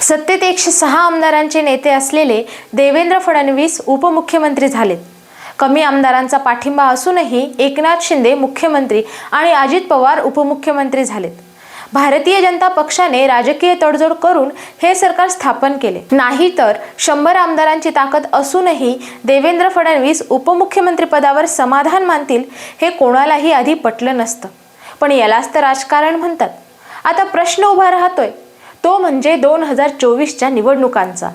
सत्तेत 106 आमदारांचे नेते असलेले देवेंद्र फडणवीस उपमुख्यमंत्री झालेत। कमी आमदारांचा पाठिंबा असूनही एकनाथ शिंदे मुख्यमंत्री आणि अजित पवार उपमुख्यमंत्री झालेत। भारतीय जनता पक्षाने राजकीय तडजोड करून हे सरकार स्थापन केले, नाही तर 100 आमदारांची ताकद असूनही देवेंद्र फडणवीस उपमुख्यमंत्री पदावर समाधान मानतील हे कोणालाही आधी पटलं नसतं। पण यालाच तर राजकारण म्हणतात। आता प्रश्न उभा राहतोय तो म्हणजे 2024च्या निवडणुकांचा।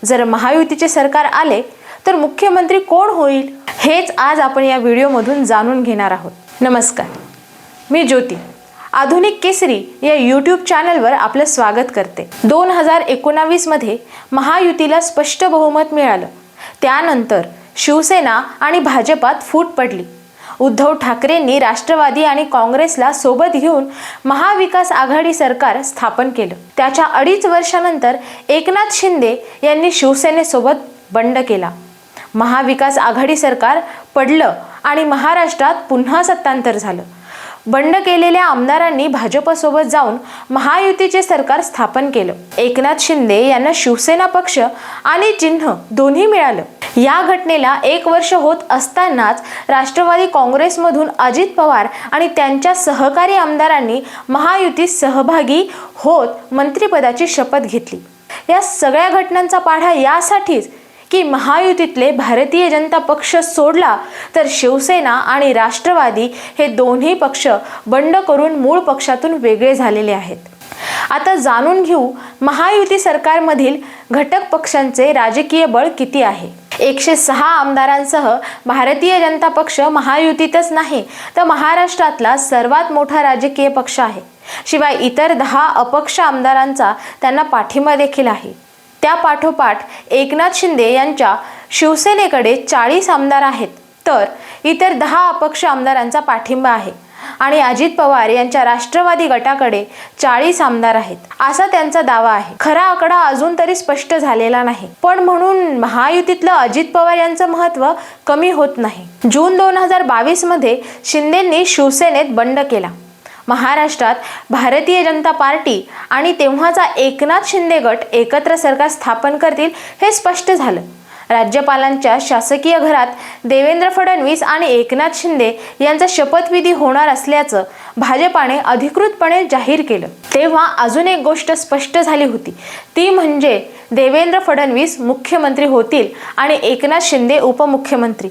जर महायुतीचे सरकार आले तर मुख्यमंत्री कोण होईल, हेच आज आपण या व्हिडिओमधून जाणून घेणार आहोत। नमस्कार, मी ज्योती आधुनिक केसरी या यूट्यूब चॅनलवर आपलं स्वागत करते। 2019 मध्ये महायुतीला स्पष्ट बहुमत मिळालं। त्यानंतर शिवसेना आणि भाजपात फूट पडली। उद्धव ठाकरेंनी राष्ट्रवादी आणि काँग्रेसला सोबत घेऊन महाविकास आघाडी सरकार स्थापन केलं। त्याच्या 2.5 वर्षानंतर एकनाथ शिंदे यांनी शिवसेनेसोबत बंड केला। महाविकास आघाडी सरकार पडलं आणि महाराष्ट्रात पुन्हा सत्तांतर झालं। बंड केलेल्या आमदारांनी भाजपसोबत जाऊन महायुतीचे सरकार स्थापन केलं। एकनाथ शिंदे यांना शिवसेना पक्ष आणि चिन्ह दोन्ही मिळालं। या घटनेला 1 वर्ष होत असतानाच राष्ट्रवादी काँग्रेसमधून अजित पवार आणि त्यांच्या सहकारी आमदारांनी महायुतीत सहभागी होत मंत्रिपदाची शपथ घेतली। या सगळ्या घटनांचा पाढा यासाठीच की महायुतीतले भारतीय जनता पक्ष सोडला तर शिवसेना आणि राष्ट्रवादी हे दोन्ही पक्ष बंड करून मूळ पक्षातून वेगळे झालेले आहेत। आता जाणून घेऊ महायुती सरकारमधील घटक पक्षांचे राजकीय बळ किती आहे। 106 आमदारांसह भारतीय जनता पक्ष महायुतीतच नाही तर महाराष्ट्रातला सर्वात मोठा राजकीय पक्ष आहे। शिवाय इतर 10 अपक्ष आमदारांचा त्यांना पाठिंबा देखील आहे। त्या पाठोपाठ एकनाथ शिंदे यांच्या शिवसेनेकडे 40 आमदार आहेत, तर इतर 10 अपक्ष आमदारांचा पाठिंबा आहे आणि अजित पवार यांच्या राष्ट्रवादी गटाकडे 40 आमदार आहेत, असा त्यांचा दावा आहे। खरा आकडा अजून तरी स्पष्ट झालेला नाही, पण म्हणून महायुतीतलं अजित पवार यांचं महत्त्व कमी होत नाही। जून 2022 मध्ये शिंदेंनी शिवसेनेत बंड केला। महाराष्ट्रात भारतीय जनता पार्टी आणि तेव्हाचा एकनाथ शिंदे गट एकत्र सरकार स्थापन करतील हे स्पष्ट झालं। राज्यपालांच्या शासकीय घरात देवेंद्र फडणवीस आणि एकनाथ शिंदे यांचा शपथविधी होणार असल्याचं भाजपाने अधिकृतपणे जाहीर केलं। तेव्हा अजून एक गोष्ट स्पष्ट झाली होती, ती म्हणजे देवेंद्र फडणवीस मुख्यमंत्री होतील आणि एकनाथ शिंदे उपमुख्यमंत्री।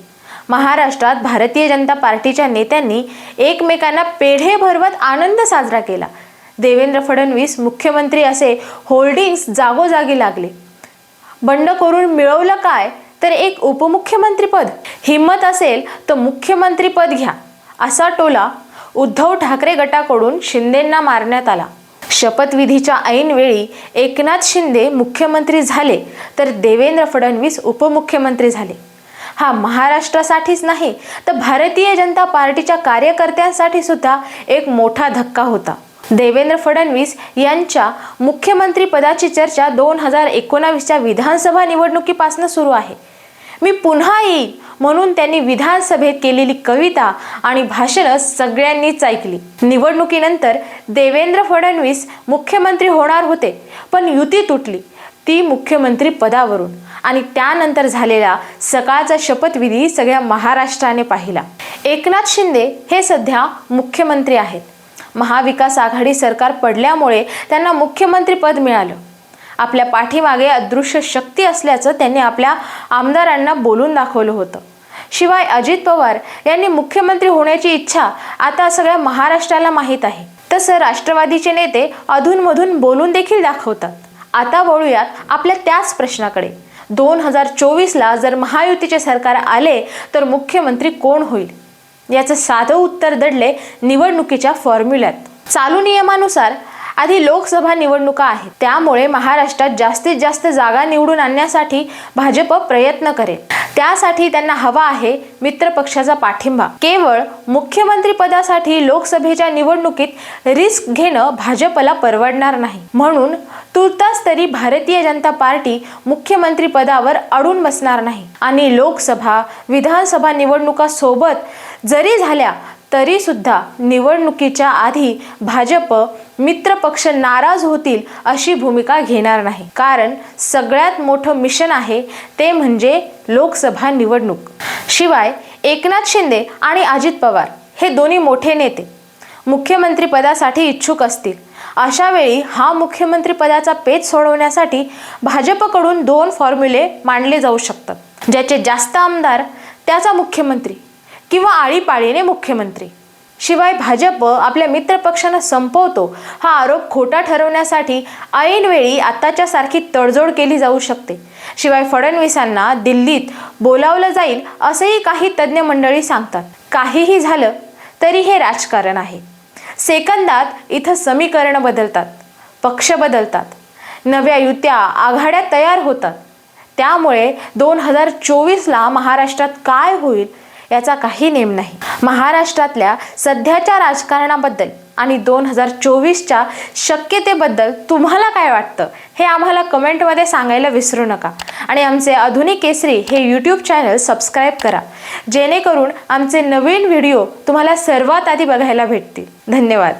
महाराष्ट्रात भारतीय जनता पार्टीच्या नेत्यांनी एकमेकांना पेढे भरवत आनंद साजरा केला। देवेंद्र फडणवीस मुख्यमंत्री असे होर्डिंग्स जागोजागी लागले। बंड करून मिळवलं काय, तर एक उपमुख्यमंत्रीपद। हिम्मत असेल तर मुख्यमंत्रीपद घ्या, असा टोला उद्धव ठाकरे गटाकडून शिंदेंना मारण्यात आला। शपथविधीच्या ऐनवेळी एकनाथ शिंदे मुख्यमंत्री झाले तर देवेंद्र फडणवीस उपमुख्यमंत्री झाले। हा महाराष्ट्रासाठीच नाही तर भारतीय जनता पार्टीच्या कार्यकर्त्यांसाठी सुद्धा एक मोठा धक्का होता। देवेंद्र फडणवीस यांच्या मुख्यमंत्री पदाची चर्चा 2019च्या विधानसभा निवडणुकीपासून सुरू आहे। मी पुन्हा येईन म्हणून त्यांनी विधानसभेत केलेली कविता आणि भाषणं सगळ्यांनीच ऐकली। निवडणुकीनंतर देवेंद्र फडणवीस मुख्यमंत्री होणार होते, पण युती तुटली, ती मुख्यमंत्री पदावरून, आणि त्यानंतर झालेला सकाळचा शपथविधी सगळ्या महाराष्ट्राने पाहिला। एकनाथ शिंदे हे सध्या मुख्यमंत्री आहेत। महाविकास आघाडी सरकार पडल्यामुळे त्यांना मुख्यमंत्री पद मिळालं। आपल्या पाठीमागे अदृश्य शक्ती असल्याचं त्यांनी आपल्या आमदारांना बोलून दाखवलं होतं। शिवाय अजित पवार यांनी मुख्यमंत्री होण्याची इच्छा आता सगळ्या महाराष्ट्राला माहीत आहे। तसं राष्ट्रवादीचे नेते अधूनमधून बोलून देखील दाखवतात। आता वळूयात आपल्या त्याच प्रश्नाकडे। 2024ला जर महायुतीचे सरकार आले तर मुख्यमंत्री कोण होईल, याचं साधं उत्तर दडले निवडणुकीच्या फॉर्म्युल्यात। चालू नियमानुसार आधी लोकसभा निवडणुका आहेत, त्यामुळे महाराष्ट्रात जास्तीत जास्त जागा निवडून आणण्यासाठी भाजप प्रयत्न करेल। त्यासाठी त्यांना हवा आहे मित्र पक्षाचा पाठिंबा। केवळ मुख्यमंत्री पदासाठी लोकसभेच्या निवडणुकीत रिस्क घेणं भाजपला परवडणार नाही। म्हणून तुर्तास तरी भारतीय जनता पार्टी मुख्यमंत्री पदावर अडून बसणार नाही आणि लोकसभा विधानसभा निवडणुका सोबत जरी झाल्या तरी सुद्धा निवडणुकीच्या आधी भाजप मित्र पक्ष नाराज होतील अशी भूमिका घेणार नाही, कारण सगळ्यात मोठं मिशन आहे ते म्हणजे लोकसभा निवडणूक. शिवाय एकनाथ शिंदे आणि अजित पवार हे दोन्ही मोठे नेते मुख्यमंत्री पदासाठी इच्छुक असतील. अशा वेळी हा मुख्यमंत्री पदाचा पेच सोडवण्यासाठी भाजपकडून 2 फॉर्म्युले मांडले जाऊ शकतात. ज्याचे जास्त आमदार त्याचा मुख्यमंत्री किंवा आळीपाळीने मुख्यमंत्री. शिवाय भाजप आपल्या मित्रपक्षांना संपवतो हा आरोप खोटा ठरवण्यासाठी ऐनवेळी आताच्या सारखी तडजोड केली जाऊ शकते. शिवाय फडणवीसांना दिल्लीत बोलावलं जाईल असेही काही तज्ज्ञ मंडळी सांगतात. काहीही झालं तरी हे राजकारण आहे. सेकंदात इथं समीकरणं बदलतात, पक्ष बदलतात, नव्या युत्या आघाड्या तयार होतात. त्यामुळे 2024ला महाराष्ट्रात काय होईल याचा काही नेम नाही. महाराष्ट्रातल्या सध्याच्या राजकारणाबद्दल आणि 2024च्या शक्यतेबद्दल तुम्हाला काय वाटतं हे आम्हाला कमेंटमध्ये सांगायला विसरू नका. आणि आमचे आधुनिक केसरी हे यूट्यूब चॅनल सबस्क्राईब करा, जेणेकरून आमचे नवीन व्हिडिओ तुम्हाला सर्वात आधी बघायला भेटतील. धन्यवाद.